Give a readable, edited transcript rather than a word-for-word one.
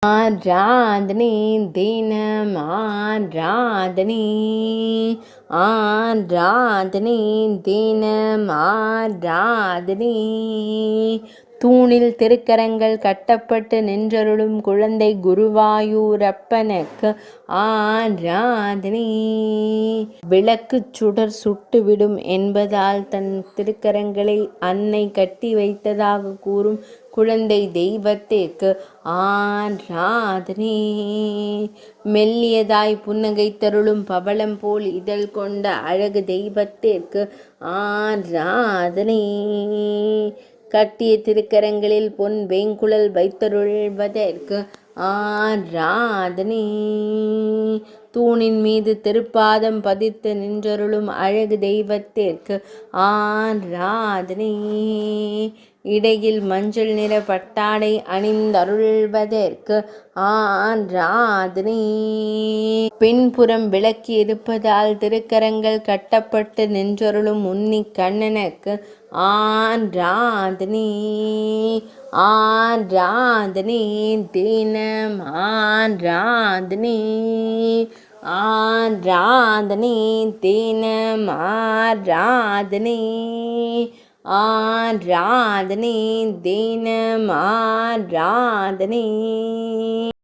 ஆராதனை தினம் ஆராதனை ஆராதனை தினம் ஆராதனை தூணில் திருக்கரங்கள் கட்டப்பட்டு நின்றருளும் குழந்தை குருவாயூரப்பனுக்கு ஆராதனை. விளக்கு சுடர் சுட்டுவிடும் என்பதால் தன் திருக்கரங்களை அன்னை கட்டி வைத்ததாக கூறும் குழந்தை தெய்வத்திற்கு ஆராதனை. மெல்லியதாய் புன்னகை தருளும் பவளம் போல் இதழ் கொண்ட அழகு தெய்வத்திற்கு ஆராதனை. கட்டிய திருக்கரங்களில் பொன் வேங்குழல் வைத்தருள்வதற்கு ஆராதனை. தூணின் மீது திருப்பாதம் பதித்து நின்றருளும் அழகு தெய்வத்திற்கு ஆராதனை. இடையில் மஞ்சள் நிற பட்டாடை அணிந்தருள்வதற்கு ஆராதனை. பின்புறம் விளக்கி இருப்பதால் திருக்கரங்கள் கட்டப்பட்டு நின்றருளும் உன்னி கண்ணனுக்கு ஆராதனை. ஆராதனை தினம் ஆராதனை ஆராதனை தினம் ஆராதனை ஆராதனை தினம் ஆராதனை.